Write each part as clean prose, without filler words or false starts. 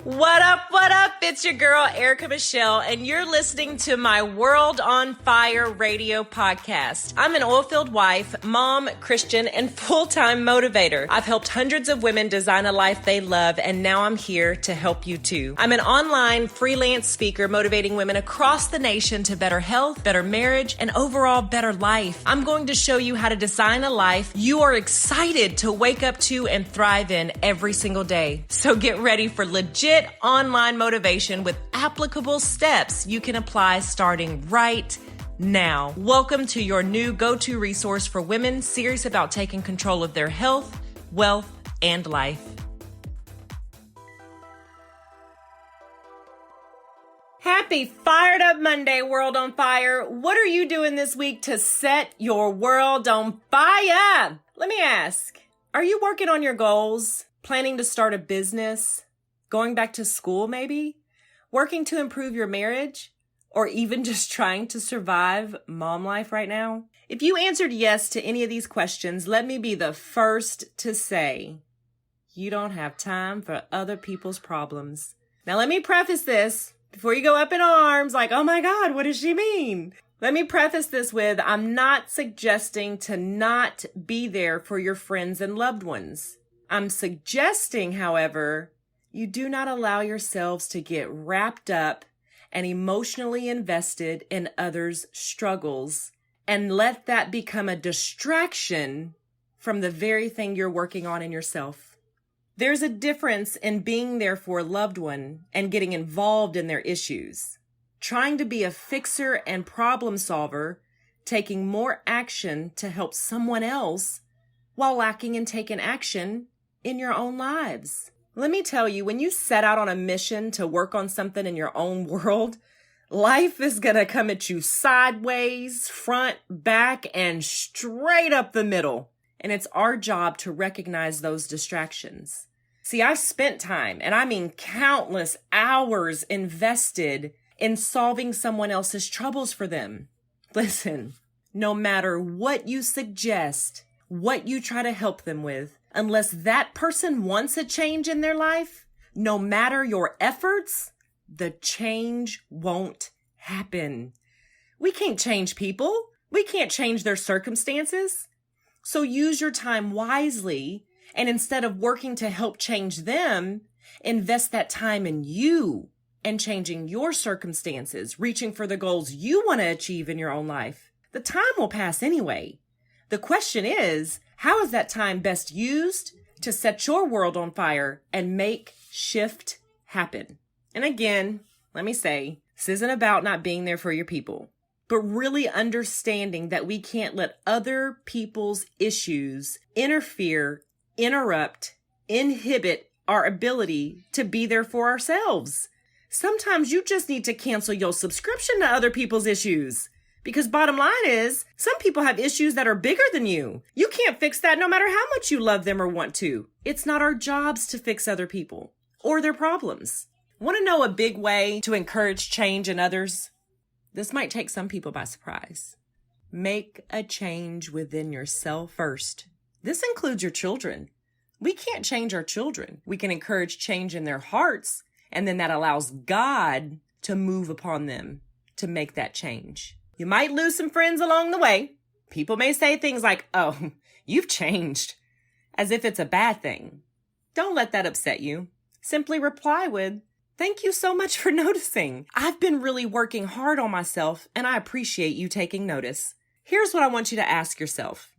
What up, what up? It's your girl, Erica Michelle, and you're listening to my World on Fire radio podcast. I'm an oil-filled wife, mom, Christian, and full-time motivator. I've helped hundreds of women design a life they love, and now I'm here to help you too. I'm an online freelance speaker motivating women across the nation to better health, better marriage, and overall better life. I'm going to show you how to design a life you are excited to wake up to and thrive in every single day. So get ready for legit online motivation with applicable steps you can apply starting right now. Welcome to your new go-to resource for women serious about taking control of their health, wealth, and life. Happy Fired Up Monday, World on Fire. What are you doing this week to set your world on fire? Let me ask, are you working on your goals? Planning to start a business? Going back to school, maybe? Working to improve your marriage? Or even just trying to survive mom life right now? If you answered yes to any of these questions, let me be the first to say, you don't have time for other people's problems. Now, let me preface this before you go up in arms like, oh my God, what does she mean? Let me preface this with, I'm not suggesting to not be there for your friends and loved ones. I'm suggesting, however, you do not allow yourselves to get wrapped up and emotionally invested in others' struggles and let that become a distraction from the very thing you're working on in yourself. There's a difference in being there for a loved one and getting involved in their issues. Trying to be a fixer and problem solver, taking more action to help someone else while lacking in taking action in your own lives. Let me tell you, when you set out on a mission to work on something in your own world, life is going to come at you sideways, front, back, and straight up the middle. And it's our job to recognize those distractions. See, I've spent time, and I mean countless hours invested in solving someone else's troubles for them. Listen, no matter what you suggest, what you try to help them with, unless that person wants a change in their life, no matter your efforts, the change won't happen. We can't change people. We can't change their circumstances. So use your time wisely, and instead of working to help change them, invest that time in you and changing your circumstances, reaching for the goals you want to achieve in your own life. The time will pass anyway. The question is, how is that time best used to set your world on fire and make shift happen? And again, let me say, this isn't about not being there for your people, but really understanding that we can't let other people's issues interfere, interrupt, inhibit our ability to be there for ourselves. Sometimes you just need to cancel your subscription to other people's issues. Because bottom line is, some people have issues that are bigger than you. You can't fix that no matter how much you love them or want to. It's not our jobs to fix other people or their problems. Want to know a big way to encourage change in others? This might take some people by surprise. Make a change within yourself first. This includes your children. We can't change our children. We can encourage change in their hearts, and then that allows God to move upon them to make that change. You might lose some friends along the way. People may say things like, oh, you've changed, as if it's a bad thing. Don't let that upset you. Simply reply with, thank you so much for noticing. I've been really working hard on myself, and I appreciate you taking notice. Here's what I want you to ask yourself.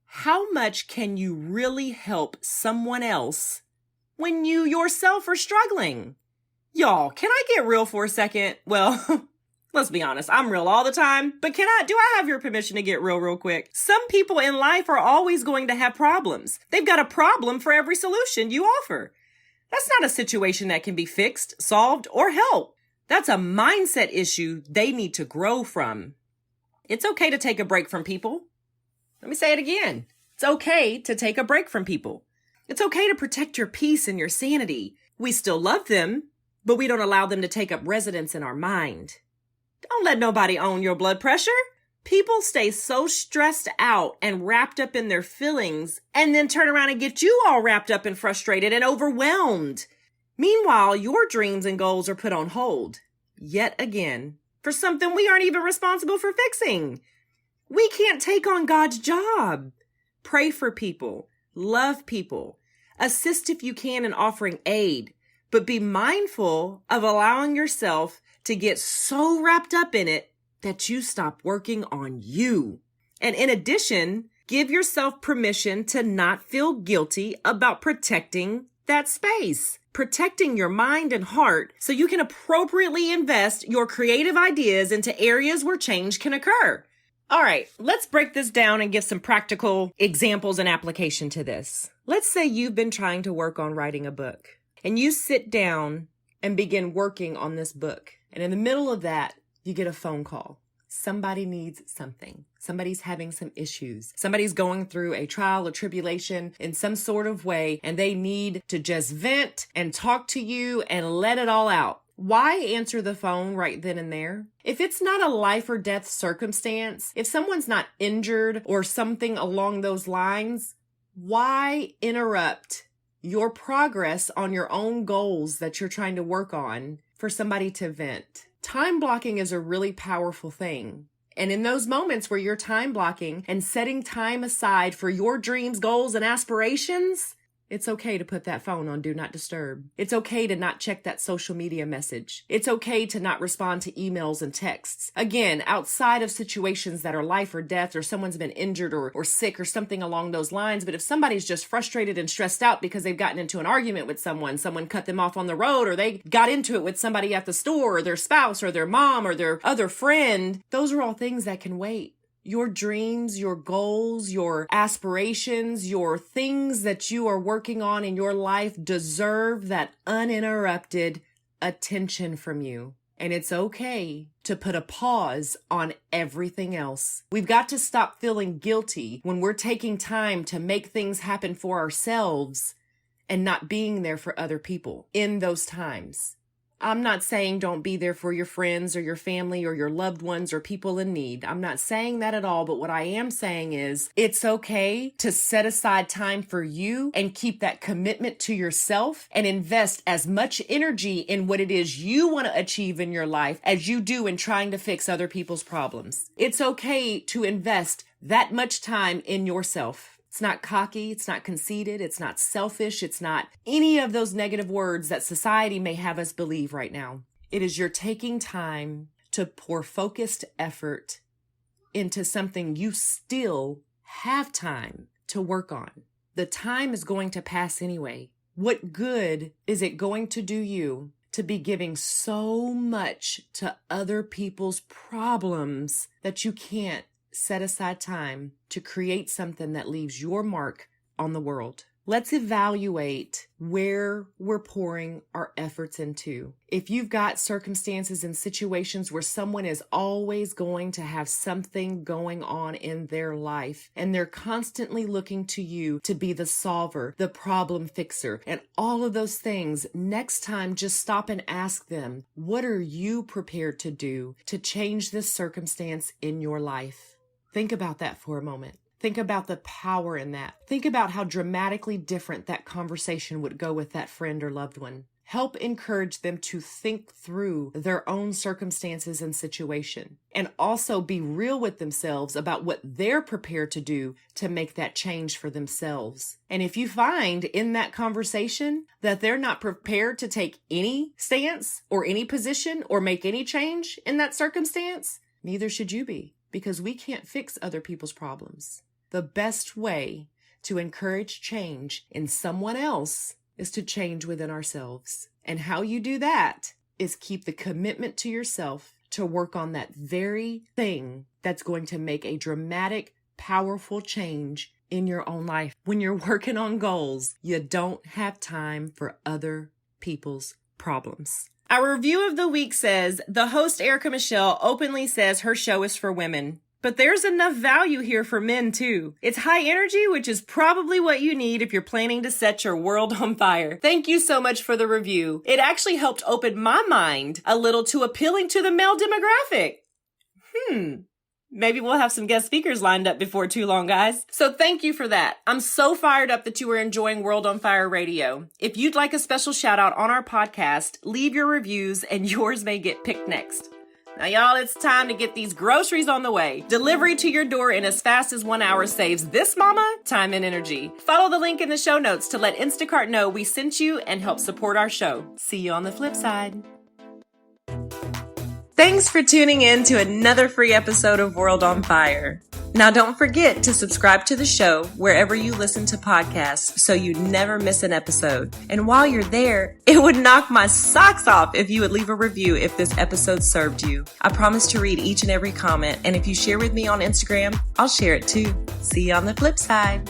How much can you really help someone else when you yourself are struggling? Y'all, can I get real for a second? Well, let's be honest, I'm real all the time, but do I have your permission to get real quick? Some people in life are always going to have problems. They've got a problem for every solution you offer. That's not a situation that can be fixed, solved, or helped. That's a mindset issue they need to grow from. It's okay to take a break from people. Let me say it again. It's okay to take a break from people. It's okay to protect your peace and your sanity. We still love them, but we don't allow them to take up residence in our mind. Don't let nobody own your blood pressure. People stay so stressed out and wrapped up in their feelings and then turn around and get you all wrapped up and frustrated and overwhelmed. Meanwhile, your dreams and goals are put on hold, yet again, for something we aren't even responsible for fixing. We can't take on God's job. Pray for people, love people, assist if you can in offering aid, but be mindful of allowing yourself to get so wrapped up in it that you stop working on you. And in addition, give yourself permission to not feel guilty about protecting that space, protecting your mind and heart so you can appropriately invest your creative ideas into areas where change can occur. All right, let's break this down and give some practical examples and application to this. Let's say you've been trying to work on writing a book and you sit down and begin working on this book. And in the middle of that, you get a phone call. Somebody needs something. Somebody's having some issues. Somebody's going through a trial or tribulation in some sort of way, and they need to just vent and talk to you and let it all out. Why answer the phone right then and there? If it's not a life or death circumstance, if someone's not injured or something along those lines, why interrupt your progress on your own goals that you're trying to work on for somebody to vent? Time blocking is a really powerful thing. And in those moments where you're time blocking and setting time aside for your dreams, goals, and aspirations, it's okay to put that phone on Do Not Disturb. It's okay to not check that social media message. It's okay to not respond to emails and texts. Again, outside of situations that are life or death or someone's been injured or sick or something along those lines. But if somebody's just frustrated and stressed out because they've gotten into an argument with someone cut them off on the road, or they got into it with somebody at the store, or their spouse or their mom or their other friend, those are all things that can wait. Your dreams, your goals, your aspirations, your things that you are working on in your life deserve that uninterrupted attention from you. And it's okay to put a pause on everything else. We've got to stop feeling guilty when we're taking time to make things happen for ourselves and not being there for other people in those times. I'm not saying don't be there for your friends or your family or your loved ones or people in need. I'm not saying that at all. But what I am saying is it's okay to set aside time for you and keep that commitment to yourself and invest as much energy in what it is you want to achieve in your life as you do in trying to fix other people's problems. It's okay to invest that much time in yourself. It's not cocky, it's not conceited, it's not selfish, it's not any of those negative words that society may have us believe right now. It is you're taking time to pour focused effort into something you still have time to work on. The time is going to pass anyway. What good is it going to do you to be giving so much to other people's problems that you can't set aside time to create something that leaves your mark on the world? Let's evaluate where we're pouring our efforts into. If you've got circumstances and situations where someone is always going to have something going on in their life and they're constantly looking to you to be the solver, the problem fixer, and all of those things, next time just stop and ask them, what are you prepared to do to change this circumstance in your life? Think about that for a moment. Think about the power in that. Think about how dramatically different that conversation would go with that friend or loved one. Help encourage them to think through their own circumstances and situation, and also be real with themselves about what they're prepared to do to make that change for themselves. And if you find in that conversation that they're not prepared to take any stance or any position or make any change in that circumstance, neither should you be. Because we can't fix other people's problems. The best way to encourage change in someone else is to change within ourselves. And how you do that is keep the commitment to yourself to work on that very thing that's going to make a dramatic, powerful change in your own life. When you're working on goals, you don't have time for other people's problems. Our review of the week says, the host Erica Michelle openly says her show is for women. But there's enough value here for men too. It's high energy, which is probably what you need if you're planning to set your world on fire. Thank you so much for the review. It actually helped open my mind a little to appealing to the male demographic. Maybe we'll have some guest speakers lined up before too long, guys. So thank you for that. I'm so fired up that you are enjoying World on Fire Radio. If you'd like a special shout out on our podcast, leave your reviews and yours may get picked next. Now, y'all, it's time to get these groceries on the way. Delivery to your door in as fast as 1 hour saves this mama time and energy. Follow the link in the show notes to let Instacart know we sent you and help support our show. See you on the flip side. Thanks for tuning in to another free episode of World on Fire. Now, don't forget to subscribe to the show wherever you listen to podcasts so you never miss an episode. And while you're there, it would knock my socks off if you would leave a review if this episode served you. I promise to read each and every comment, and if you share with me on Instagram, I'll share it too. See you on the flip side.